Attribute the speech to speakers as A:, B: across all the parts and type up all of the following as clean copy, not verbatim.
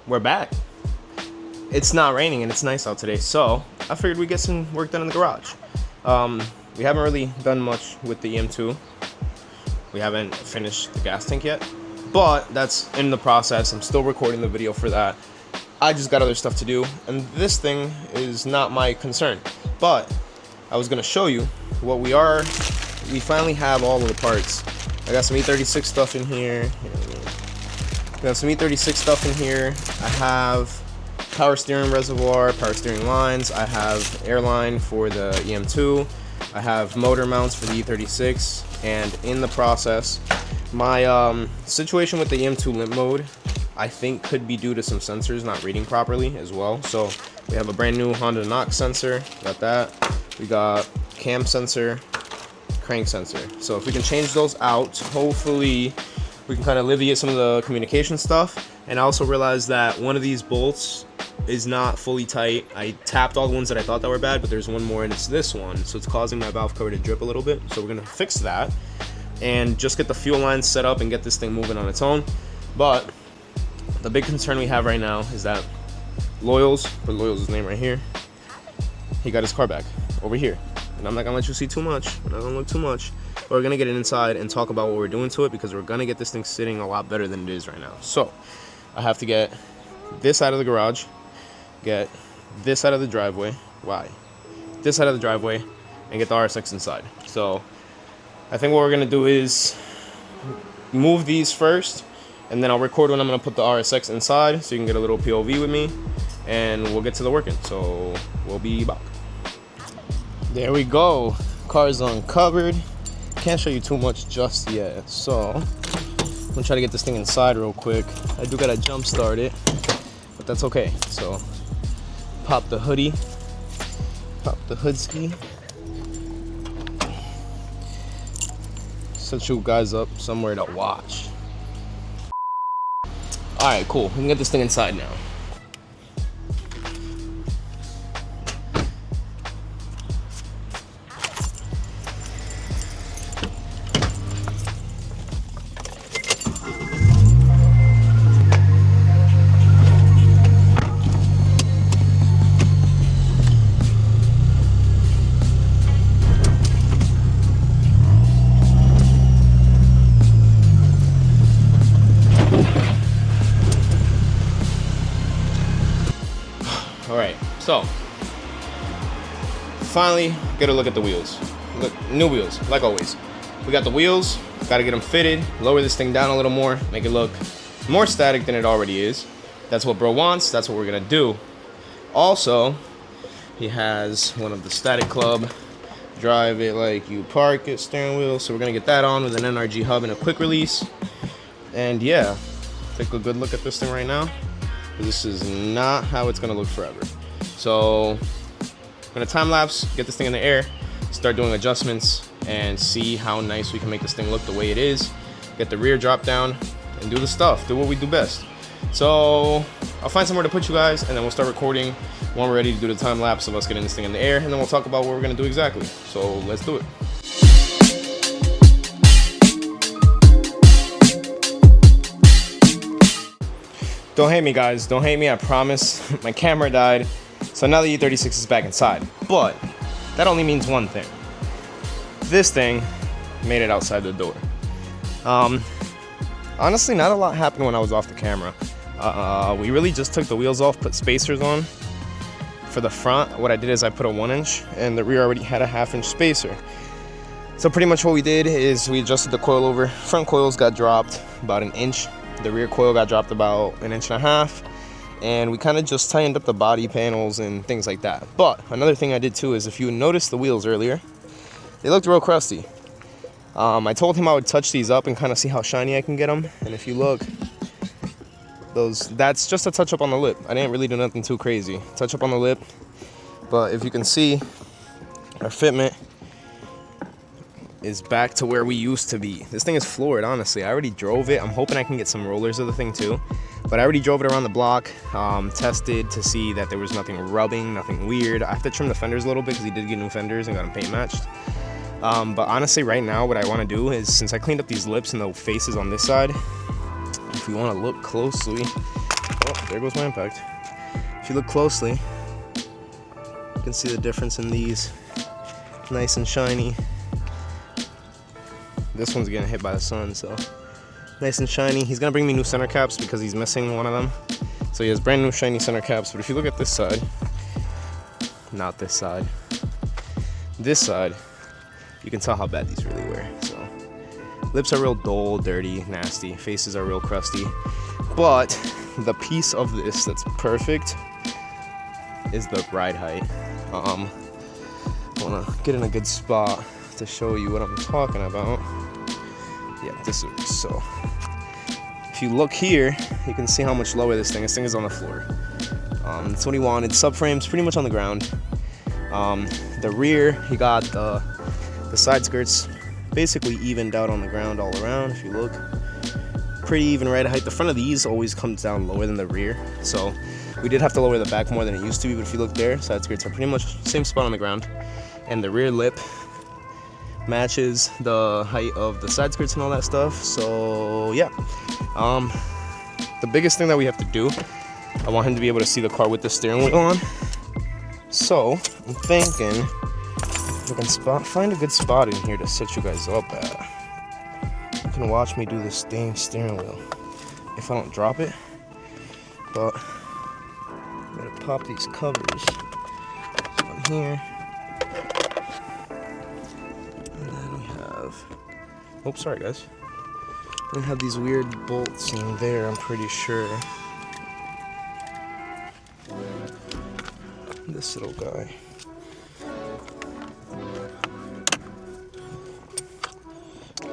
A: we're back. It's not raining and it's nice out today, so I figured we'd get some work done in the garage. We haven't really done much with the EM2. We haven't finished the gas tank yet, but that's in the process. I'm still recording the video for that. I just got other stuff to do, and this thing is not my concern. But I was gonna show you what we are. We finally have all of the parts. I got some E36 stuff in here. We got some E36 stuff in here. I have power steering reservoir, power steering lines. I have airline for the EM2. I have motor mounts for the E36. And in the process, my situation with the EM2 limp mode, I think could be due to some sensors not reading properly as well. So we have a brand new Honda knock sensor, got that. We got cam sensor, crank sensor. So if we can change those out, hopefully we can kind of alleviate some of the communication stuff. And I also realized that one of these bolts is not fully tight. I tapped all the ones that I thought that were bad, but there's one more and it's this one. So it's causing my valve cover to drip a little bit. So we're gonna fix that and just get the fuel lines set up and get this thing moving on its own. But the big concern we have right now is that Loyals, put Loyals' name right here, he got his car back over here. And I'm not gonna let you see too much. I'm not gonna look too much. But we're gonna get it inside and talk about what we're doing to it, because we're gonna get this thing sitting a lot better than it is right now. So I have to get this out of the garage, get this out of the driveway. Why? This out of the driveway, and get the RSX inside. So I think what we're gonna do is move these first, and then I'll record when I'm gonna put the RSX inside, so you can get a little POV with me, and we'll get to the working. So we'll be back. There we go. Car's uncovered. Can't show you too much just yet, so I'm gonna try to get this thing inside real quick. I do gotta jump start it, but that's okay. So pop the hoodie, pop the hoodski. Set you guys up somewhere to watch. All right, cool. We can get this thing inside now. All right, so finally get a look at the wheels. Look, new wheels, like always. We got the wheels, gotta get them fitted, lower this thing down a little more, make it look more static than it already is. That's what bro wants, that's what we're gonna do. Also, he has one of the Static Club drive it like you park it steering wheel, so we're gonna get that on with an NRG hub and a quick release. And yeah, take a good look at this thing right now. This is not how it's gonna look forever. So I'm gonna time lapse, get this thing in the air, start doing adjustments, and see how nice we can make this thing look the way it is. Get the rear drop down and do the stuff, do what we do best. So I'll find somewhere to put you guys, and then we'll start recording when we're ready to do the time lapse of us getting this thing in the air, and then we'll talk about what we're gonna do exactly. So let's do it. Don't hate me, guys. Don't hate me, I promise. My camera died, so now the E36 is back inside. But that only means one thing. This thing made it outside the door. Honestly, not a lot happened when I was off the camera. We really just took the wheels off, put spacers on. For the front, what I did is I put a 1-inch, and the rear already had a 1/2-inch spacer. So pretty much what we did is we adjusted the coil over. Front coils got dropped about 1 inch. The rear coil got dropped about 1.5 inches, and we kind of just tightened up the body panels and things like that. But another thing I did too is, if you noticed the wheels earlier, they looked real crusty. I told him I would touch these up and kind of see how shiny I can get them. And if you look, that's just a touch up on the lip. I didn't really do nothing too crazy. Touch up on the lip, but if you can see, our fitment is back to where we used to be. This thing is floored, honestly. I already drove it. I'm hoping I can get some rollers of the thing too, but I already drove it around the block, tested to see that there was nothing rubbing, nothing weird. I have to trim the fenders a little bit because he did get new fenders and got them paint matched. But honestly, right now what I want to do is, since I cleaned up these lips and the faces on this side, if you want to look closely, Oh, there goes my impact. If you look closely, you can see the difference in these. Nice and shiny. This one's getting hit by the sun, so nice and shiny. He's gonna bring me new center caps because he's missing one of them. So he has brand new shiny center caps. But if you look at this side, not this side, this side, you can tell how bad these really were. So lips are real dull, dirty, nasty. Faces are real crusty. But the piece of this that's perfect is the ride height. I wanna get in a good spot to show you what I'm talking about. Yeah, this is so. If you look here, you can see how much lower this thing is on the floor. That's what he wanted. Subframe's pretty much on the ground. The rear, he got the side skirts basically evened out on the ground all around. If you look, pretty even ride height. The front of these always comes down lower than the rear, so we did have to lower the back more than it used to be. But if you look there, side skirts are pretty much same spot on the ground, and the rear lip matches the height of the side skirts and all that stuff. So yeah, the biggest thing that we have to do, I want him to be able to see the car with the steering wheel on. So I'm thinking if I can find a good spot in here to set you guys up at. You can watch me do this dang steering wheel if I don't drop it. But I'm gonna pop these covers on here. And then we have, oh, sorry guys. We have these weird bolts in there, I'm pretty sure. This little guy.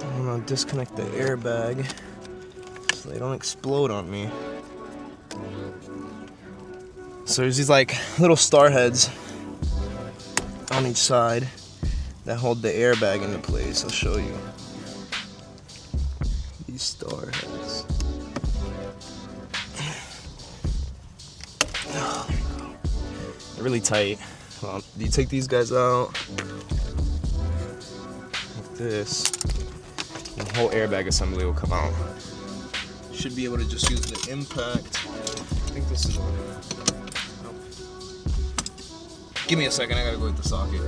A: I'm gonna disconnect the airbag so they don't explode on me. So there's these like little star heads on each side that hold the airbag into place. I'll show you. These star heads. Oh, there you go. They're really tight. You take these guys out like this, and the whole airbag assembly will come out. Should be able to just use the impact. I think this is one. Give me a second, I gotta go hit the socket.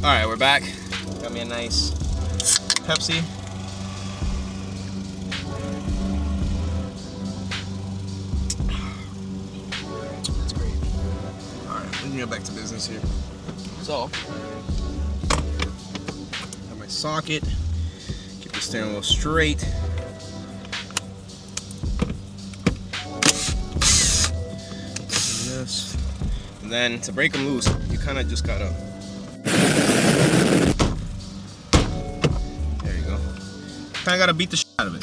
A: Alright, we're back. Got me a nice Pepsi. That's great. Alright, we can get back to business here. So, got my socket. Keep the steering wheel straight. This. And then to break them loose, you kind of just gotta. There you go. Kind of gotta beat the shit out of it.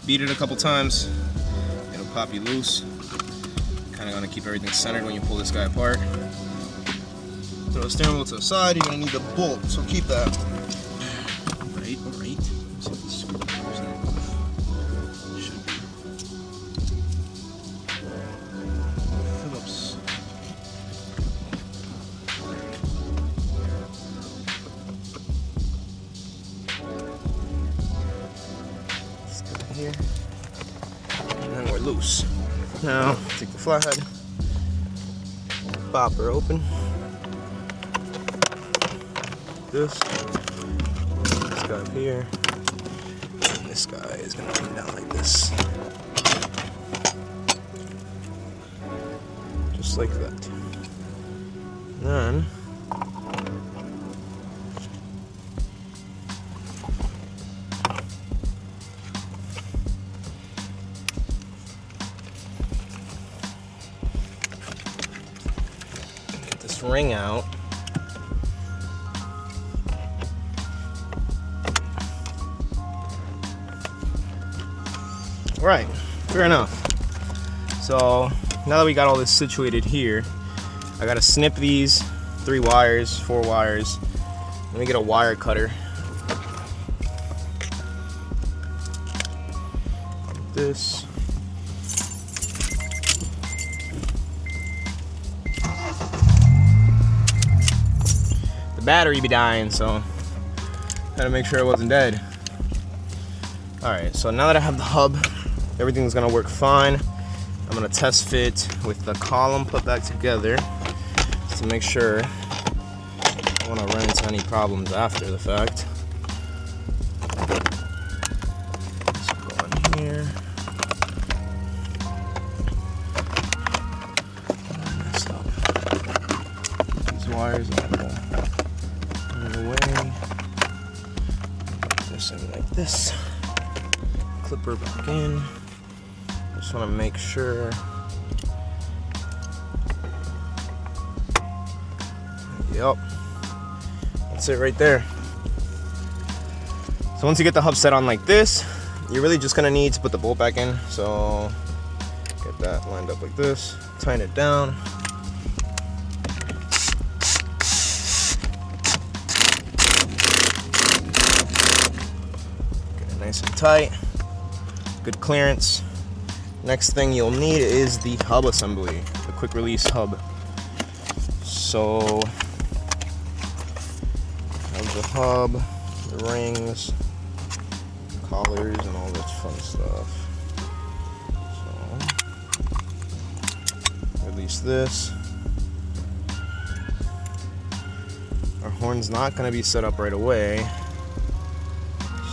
A: Beat it a couple times, it'll pop you loose. Kind of gonna keep everything centered when you pull this guy apart. Throw the steering wheel to the side. You're gonna need the bolt, so keep that. Right, right. Let's see if this screwdriver's not off. Should be. Phillips. Here, and then we're loose. Now take the flathead, pop her open. This guy up here, and this guy is gonna come down like this, just like that. And then ring out. Right, fair enough. So now that we got all this situated here, I gotta snip these 3 wires, 4 wires. Let me get a wire cutter. Like this. Battery be dying, so gotta make sure it wasn't dead. Alright, so now that I have the hub everything's gonna work fine. I'm gonna test fit with the column put back together to make sure I don't wanna run into any problems after the fact. Let's go in here. Messed up. These wires are in the way. This in like this. Clipper back in. Just want to make sure. Yep. That's it right there. So once you get the hub set on like this, you're really just gonna need to put the bolt back in. So get that lined up like this, tighten it down. Get it nice and tight. Good clearance. Next thing you'll need is the hub assembly, the quick release hub. So have the hub, the rings, collars, and all this fun stuff. So release this. Our horn's not going to be set up right away,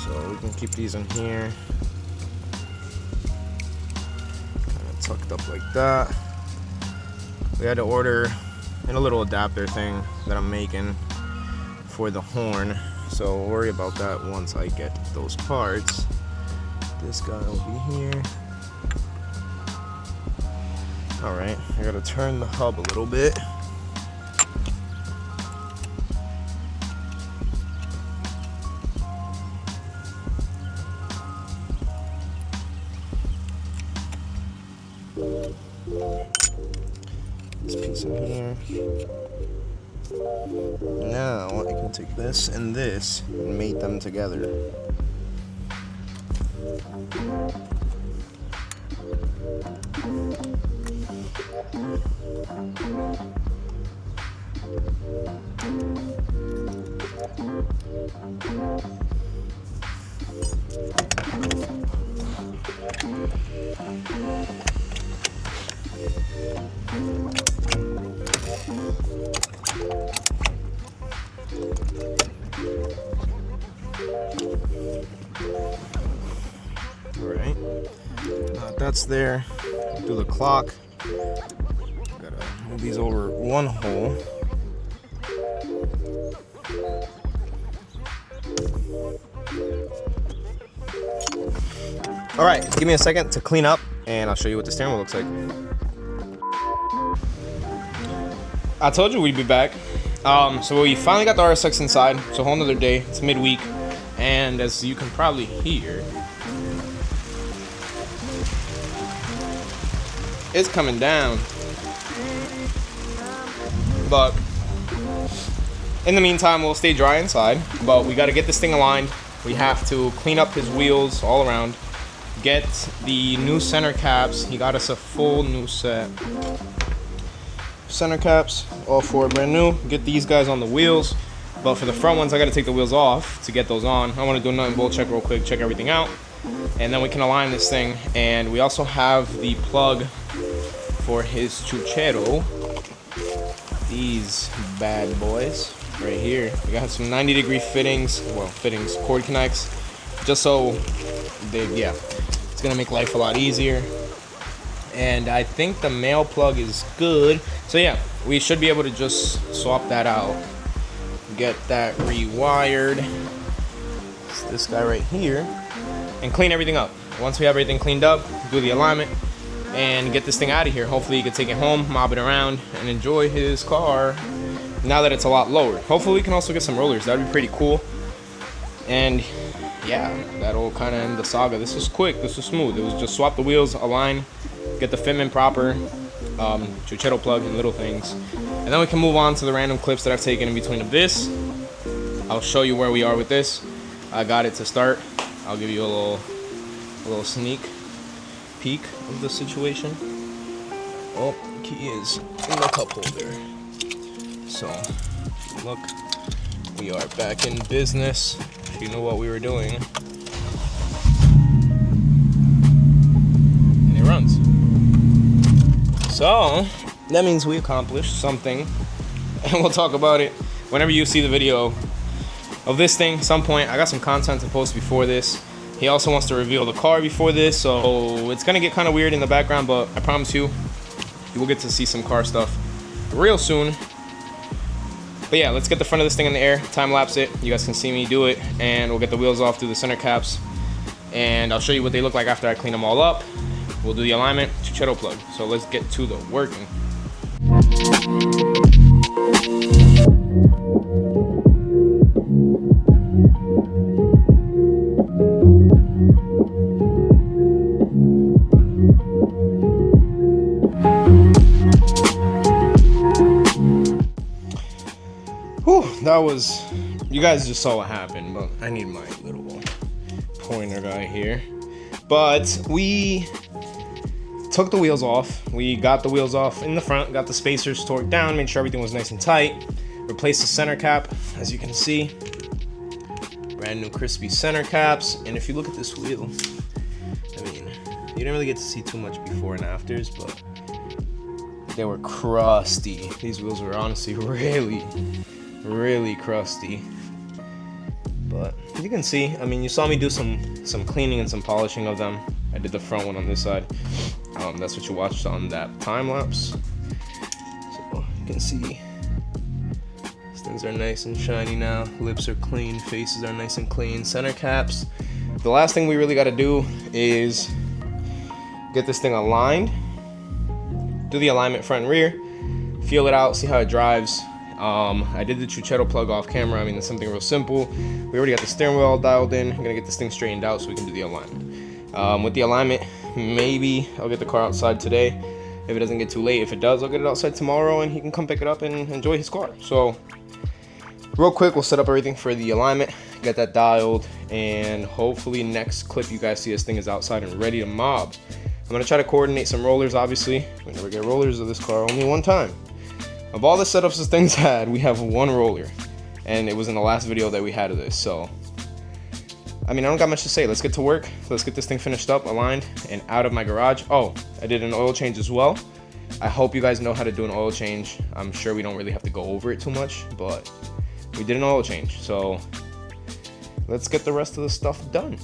A: so we can keep these in here. Tucked up like that. We had to order in a little adapter thing that I'm making for the horn, so we'll worry about that once I get those parts. This guy will be here. Alright, I gotta turn the hub a little bit. This piece in here. Now I can take this and this and mate them together. Alright, that's there. Do the clock. Gotta move these over one hole. Alright, give me a second to clean up and I'll show you what the steering wheel looks like. I told you we'd be back. So we finally got the RSX inside. It's a whole nother day. It's midweek. And as you can probably hear, it's coming down. But in the meantime, we'll stay dry inside. But we got to get this thing aligned. We have to clean up his wheels all around. Get the new center caps. He got us a full new set. Center caps, all four brand new. Get these guys on the wheels. But for the front ones, I got to take the wheels off to get those on. I want to do a nut and bolt check real quick, check everything out. And then we can align this thing. And we also have the plug for his chuchero. These bad boys right here. We got some 90-degree fittings, cord connects, just so it's gonna make life a lot easier. And I think the male plug is good. So yeah, we should be able to just swap that out. Get that rewired. It's this guy right here. And clean everything up. Once we have everything cleaned up, do the alignment, and get this thing out of here. Hopefully he can take it home, mob it around, and enjoy his car now that it's a lot lower. Hopefully we can also get some rollers. That'd be pretty cool. And yeah, that'll kind of end the saga. This was quick, this was smooth. It was just swap the wheels, align, get the fitment proper, chuchero plug and little things. And then we can move on to the random clips that I've taken in between of this. I'll show you where we are with this. I got it to start. I'll give you a little sneak peek of the situation. Oh, key is in the cup holder. So, look, we are back in business. If you know what we were doing. So that means we accomplished something, and we'll talk about it whenever you see the video of this thing at some point. I got some content to post before this. He also wants to reveal the car before this, so it's gonna get kind of weird in the background, but I promise you will get to see some car stuff real soon. But yeah, let's get the front of this thing in the air, time lapse it. You guys can see me do it, and we'll get the wheels off through the center caps, and I'll show you what they look like after I clean them all up. We'll do the alignment, chichetto plug. So let's get to the working. Whew, that was, you guys just saw what happened, but I need my little pointer guy here. But we took the wheels off. We got the wheels off in the front, got the spacers torqued down, made sure everything was nice and tight. Replaced the center cap, as you can see. Brand new crispy center caps. And if you look at this wheel, I mean, you didn't really get to see too much before and afters, but they were crusty. These wheels were honestly really crusty. But you can see, I mean, you saw me do some cleaning and some polishing of them. I did the front one on this side. That's what you watched on that time lapse. So you can see these things are nice and shiny now. Lips are clean, faces are nice and clean. Center caps. The last thing we really got to do is get this thing aligned. Do the alignment front and rear. Feel it out, see how it drives. I did the chichetto plug off camera. I mean, it's something real simple. We already got the steering wheel all dialed in. I'm gonna get this thing straightened out so we can do the alignment. With the alignment, maybe I'll get the car outside today if it doesn't get too late. If it does, I'll get it outside tomorrow and he can come pick it up and enjoy his car. So real quick, we'll set up everything for the alignment, get that dialed, and hopefully next clip you guys see this thing is outside and ready to mob. I'm gonna try to coordinate some rollers. Obviously, we never get rollers of this car, only one time. Of all the setups this thing's had, we have one roller, and it was in the last video that we had of this. So I mean, I don't got much to say. Let's get to work. Let's get this thing finished up, aligned, and out of my garage. Oh, I did an oil change as well. I hope you guys know how to do an oil change. I'm sure we don't really have to go over it too much, but we did an oil change. So let's get the rest of the stuff done.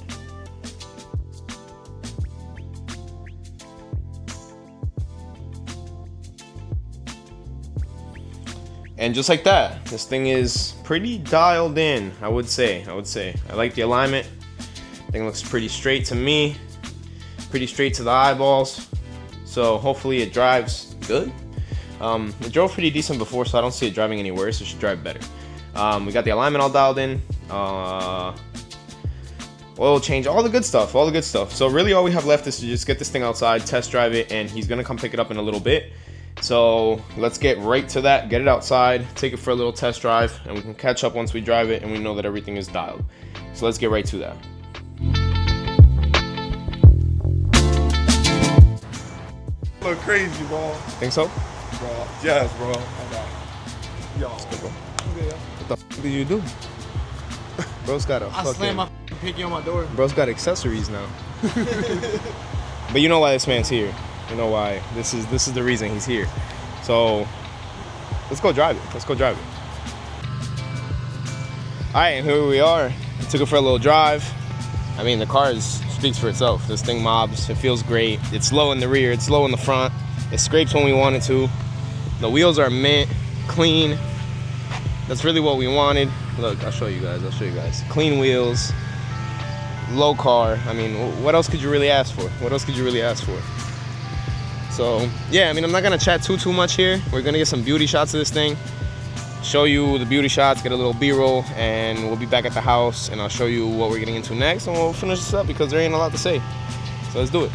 A: And just like that, this thing is pretty dialed in, I would say. I like the alignment. Thing looks pretty straight to me, pretty straight to the eyeballs. So hopefully it drives good. It drove pretty decent before, so I don't see it driving any worse. It should drive better. We got the alignment all dialed in. Oil change, all the good stuff. So really all we have left is to just get this thing outside, test drive it, and he's gonna come pick it up in a little bit. So let's get right to that, get it outside, take it for a little test drive, and we can catch up once we drive it and we know that everything is dialed. So let's get right to that.
B: Look crazy, bro.
A: Think so?
B: Bro, yes, bro. Yo,
A: Let's go, bro.
B: okay.
A: What the f did you do? Bro's got a
B: I
A: fucking...
B: slammed my pinky on my door.
A: Bro's got accessories now. But you know why this man's here. You know why. This is the reason he's here. So let's go drive it. Alright, and here we are. I took it for a little drive. I mean, the car speaks for itself. This thing mobs. It feels great. It's low in the rear. It's low in the front. It scrapes when we want it to. The wheels are mint, clean. That's really what we wanted. Look, I'll show you guys. Clean wheels, low car. I mean, what else could you really ask for? So yeah, I mean, I'm not gonna chat too much here. We're gonna get some beauty shots of this thing, show you the beauty shots, get a little B-roll, and we'll be back at the house and I'll show you what we're getting into next, and we'll finish this up because there ain't a lot to say. So let's do it.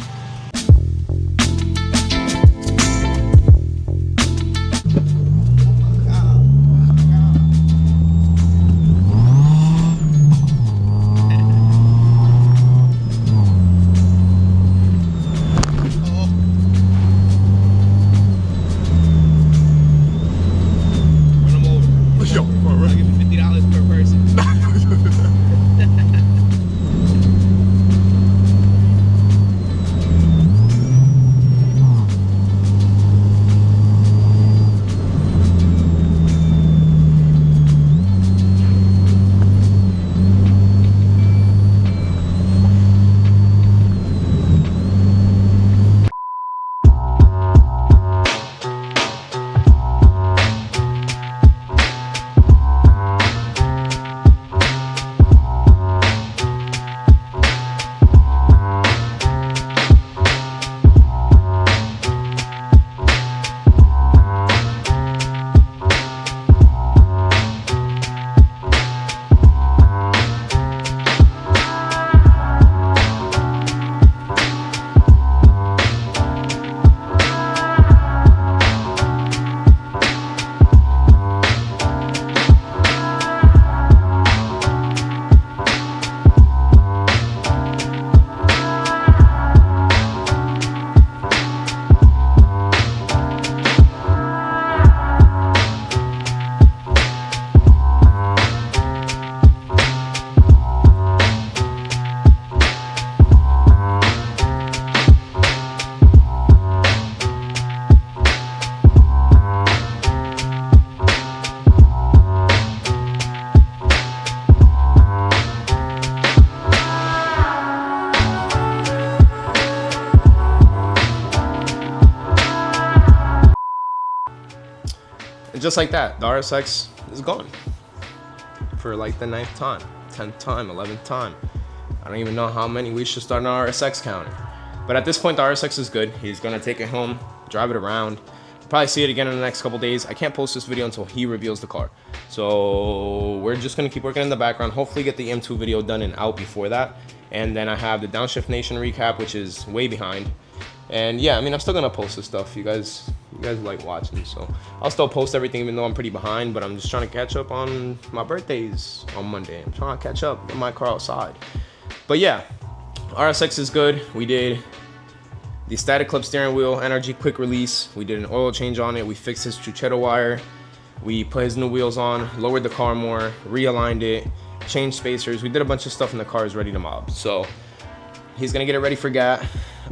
A: just like that, the RSX is gone for like the 9th time, 10th time, 11th time. I don't even know how many we should start an RSX counter. But at this point, the RSX is good. He's gonna take it home, drive it around. Probably see it again in the next couple days. I can't post this video until he reveals the car. So we're just gonna keep working in the background. Hopefully get the M2 video done and out before that. And then I have the Downshift Nation recap, which is way behind. And yeah, I mean, I'm still gonna post this stuff. You guys like watching, so I'll still post everything even though I'm pretty behind, but I'm just trying to catch up on my birthdays on Monday. I'm trying to catch up, get my car outside. But yeah, RSX is good. We did the static clip steering wheel, NRG quick release. We did an oil change on it. We fixed his Chuchetto wire. We put his new wheels on, lowered the car more, realigned it, changed spacers. We did a bunch of stuff and the car is ready to mob. So he's gonna get it ready for GAT.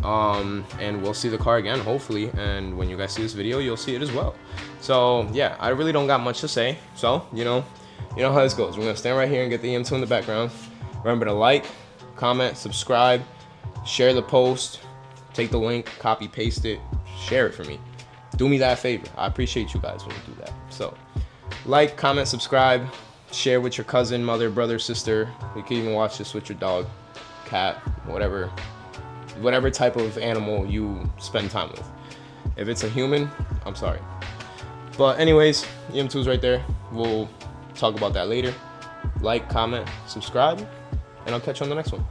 A: And we'll see the car again, hopefully. And when you guys see this video, you'll see it as well. So yeah, I really don't got much to say. So, you know how this goes. We're gonna stand right here and get the M2 in the background. Remember to like, comment, subscribe, share the post, take the link, copy, paste it, share it for me. Do me that favor. I appreciate you guys when you do that. So like, comment, subscribe, share with your cousin, mother, brother, sister. You can even watch this with your dog, cat, whatever type of animal you spend time with. If it's a human, I'm sorry. But anyways, M2's right there. We'll talk about that later. Like, comment, subscribe, and I'll catch you on the next one.